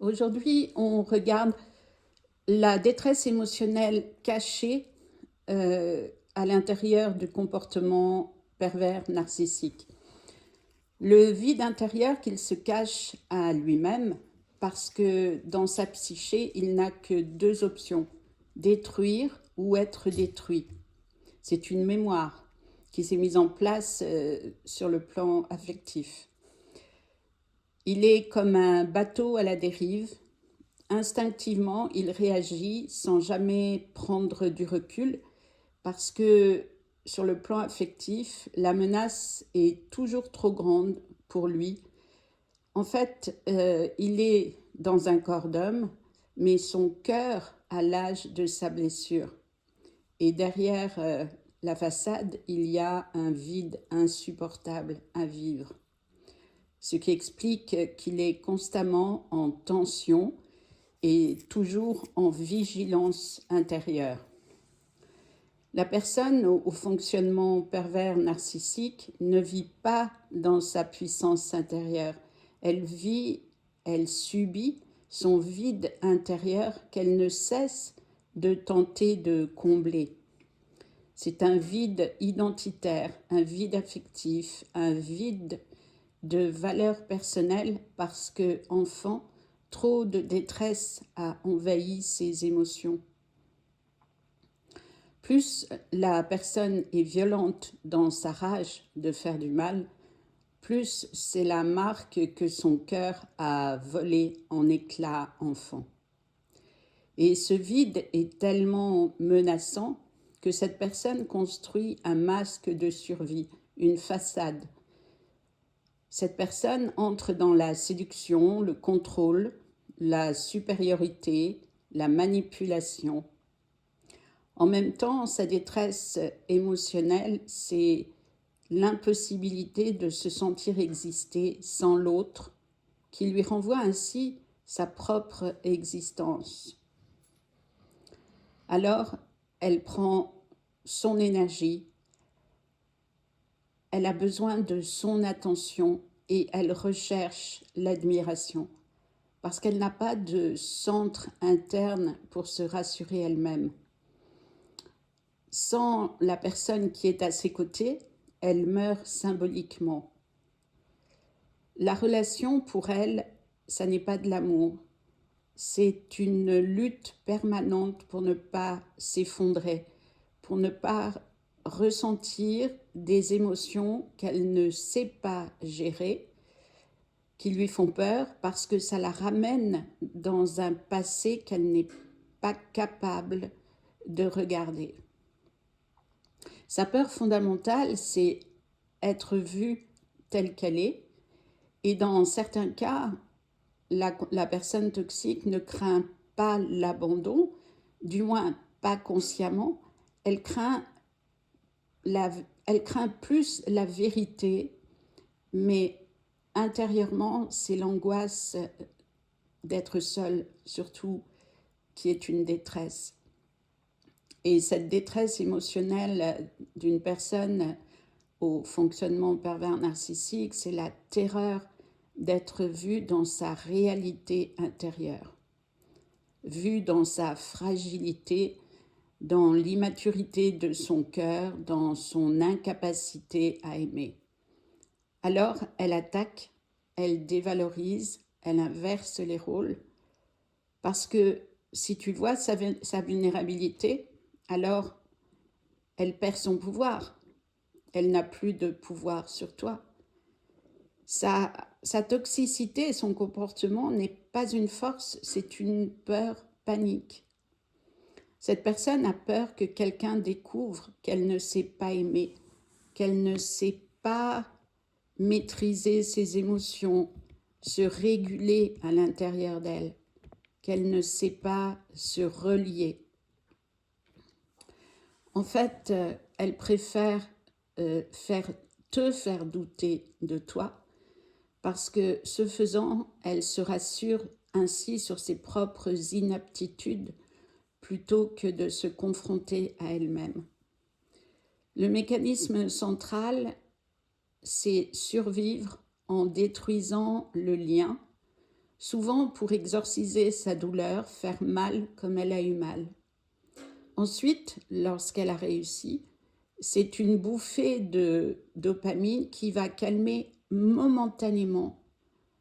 Aujourd'hui, on regarde la détresse émotionnelle cachée à l'intérieur du comportement pervers narcissique. Le vide intérieur qu'il se cache à lui-même parce que dans sa psyché, il n'a que deux options, détruire ou être détruit. C'est une mémoire qui s'est mise en place sur le plan affectif. Il est comme un bateau à la dérive. Instinctivement, il réagit sans jamais prendre du recul parce que sur le plan affectif, la menace est toujours trop grande pour lui. En fait, il est dans un corps d'homme, mais son cœur a l'âge de sa blessure. Et derrière la façade, il y a un vide insupportable à vivre. Ce qui explique qu'il est constamment en tension et toujours en vigilance intérieure. La personne au fonctionnement pervers narcissique ne vit pas dans sa puissance intérieure. Elle vit, elle subit son vide intérieur qu'elle ne cesse de tenter de combler. C'est un vide identitaire, un vide affectif, un vide de valeur personnelle parce que, enfant, trop de détresse a envahi ses émotions. Plus la personne est violente dans sa rage de faire du mal, plus c'est la marque que son cœur a volé en éclats enfant. Et ce vide est tellement menaçant que cette personne construit un masque de survie, une façade. Cette personne entre dans la séduction, le contrôle, la supériorité, la manipulation. En même temps, sa détresse émotionnelle, c'est l'impossibilité de se sentir exister sans l'autre, qui lui renvoie ainsi sa propre existence. Alors, elle prend son énergie, elle a besoin de son attention et elle recherche l'admiration, parce qu'elle n'a pas de centre interne pour se rassurer elle-même. Sans la personne qui est à ses côtés, elle meurt symboliquement. La relation, pour elle, ça n'est pas de l'amour. C'est une lutte permanente pour ne pas s'effondrer, pour ne pas ressentir des émotions qu'elle ne sait pas gérer, qui lui font peur parce que ça la ramène dans un passé qu'elle n'est pas capable de regarder. Sa peur fondamentale, c'est être vue telle qu'elle est. Et dans certains cas, la personne toxique ne craint pas l'abandon, du moins pas consciemment. Elle craint plus la vérité, mais intérieurement, c'est l'angoisse d'être seule, surtout, qui est une détresse. Et cette détresse émotionnelle d'une personne au fonctionnement pervers narcissique, c'est la terreur d'être vue dans sa réalité intérieure, vue dans sa fragilité, dans l'immaturité de son cœur, dans son incapacité à aimer. Alors, elle attaque, elle dévalorise, elle inverse les rôles, parce que si tu vois sa vulnérabilité, alors elle perd son pouvoir. Elle n'a plus de pouvoir sur toi. Sa toxicité et son comportement n'est pas une force, c'est une peur panique. Cette personne a peur que quelqu'un découvre qu'elle ne sait pas aimer, qu'elle ne sait pas maîtriser ses émotions, se réguler à l'intérieur d'elle, qu'elle ne sait pas se relier. En fait, elle préfère te faire douter de toi parce que ce faisant, elle se rassure ainsi sur ses propres inaptitudes plutôt que de se confronter à elle-même. Le mécanisme central, c'est survivre en détruisant le lien, souvent pour exorciser sa douleur, faire mal comme elle a eu mal. Ensuite, lorsqu'elle a réussi, c'est une bouffée de dopamine qui va calmer momentanément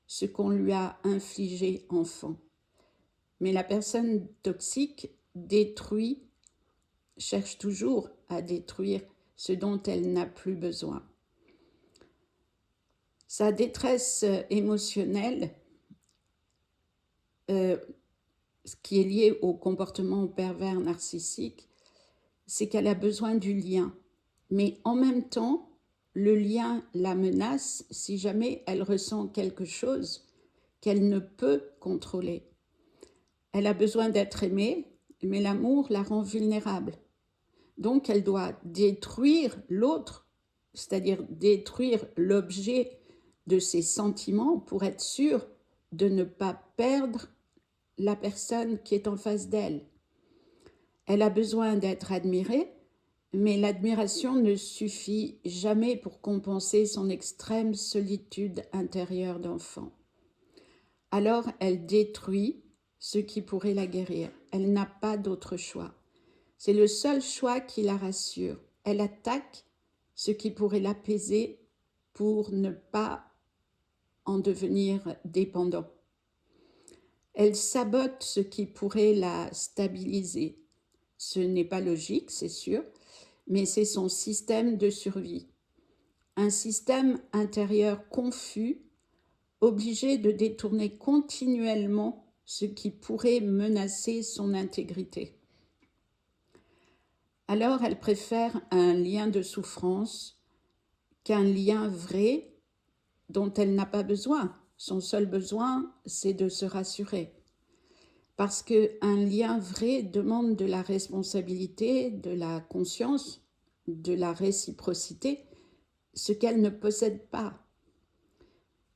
ce qu'on lui a infligé enfant. Mais la personne toxique détruit, cherche toujours à détruire ce dont elle n'a plus besoin. Sa détresse émotionnelle, ce qui est lié au comportement pervers narcissique, c'est qu'elle a besoin du lien. Mais en même temps, le lien la menace si jamais elle ressent quelque chose qu'elle ne peut contrôler. Elle a besoin d'être aimée, mais l'amour la rend vulnérable. Donc elle doit détruire l'autre, c'est-à-dire détruire l'objet de ses sentiments pour être sûre de ne pas perdre la personne qui est en face d'elle. Elle a besoin d'être admirée, mais l'admiration ne suffit jamais pour compenser son extrême solitude intérieure d'enfant. Alors elle détruit ce qui pourrait la guérir. Elle n'a pas d'autre choix. C'est le seul choix qui la rassure. Elle attaque ce qui pourrait l'apaiser pour ne pas en devenir dépendant. Elle sabote ce qui pourrait la stabiliser. Ce n'est pas logique, c'est sûr, mais c'est son système de survie. Un système intérieur confus, obligé de détourner continuellement ce qui pourrait menacer son intégrité. Alors elle préfère un lien de souffrance qu'un lien vrai dont elle n'a pas besoin. Son seul besoin, c'est de se rassurer. Parce qu'un lien vrai demande de la responsabilité, de la conscience, de la réciprocité, ce qu'elle ne possède pas.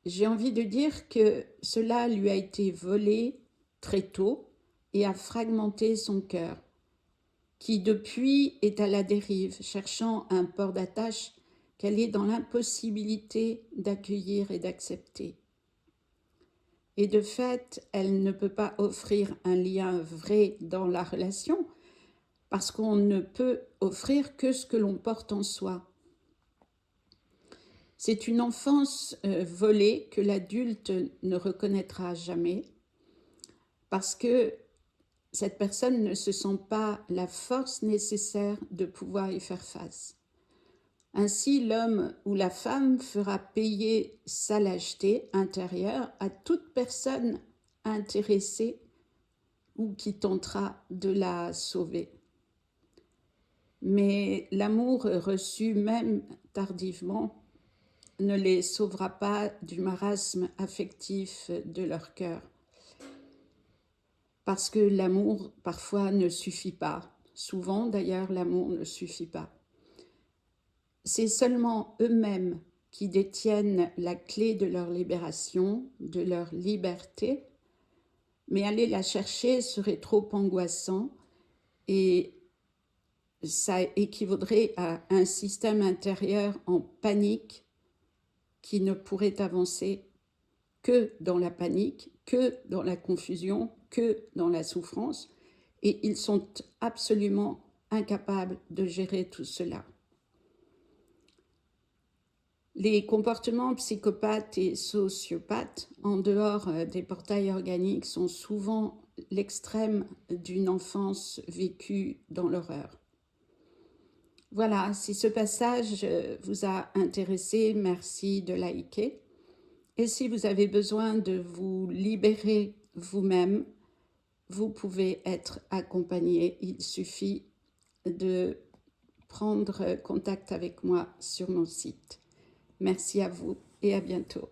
J'ai envie de dire que cela lui a été volé très tôt et a fragmenté son cœur, qui depuis est à la dérive, cherchant un port d'attache qu'elle est dans l'impossibilité d'accueillir et d'accepter. Et de fait, elle ne peut pas offrir un lien vrai dans la relation parce qu'on ne peut offrir que ce que l'on porte en soi. C'est une enfance volée que l'adulte ne reconnaîtra jamais parce que cette personne ne se sent pas la force nécessaire de pouvoir y faire face. Ainsi, l'homme ou la femme fera payer sa lâcheté intérieure à toute personne intéressée ou qui tentera de la sauver. Mais l'amour reçu même tardivement ne les sauvera pas du marasme affectif de leur cœur. Parce que l'amour, parfois, ne suffit pas. Souvent, d'ailleurs, l'amour ne suffit pas. C'est seulement eux-mêmes qui détiennent la clé de leur libération, de leur liberté, mais aller la chercher serait trop angoissant et ça équivaudrait à un système intérieur en panique qui ne pourrait avancer que dans la panique, que dans la confusion, que dans la souffrance, et ils sont absolument incapables de gérer tout cela. Les comportements psychopathes et sociopathes, en dehors des portails organiques, sont souvent l'extrême d'une enfance vécue dans l'horreur. Voilà, si ce passage vous a intéressé, merci de liker. Et si vous avez besoin de vous libérer vous-même, vous pouvez être accompagné. Il suffit de prendre contact avec moi sur mon site. Merci à vous et à bientôt.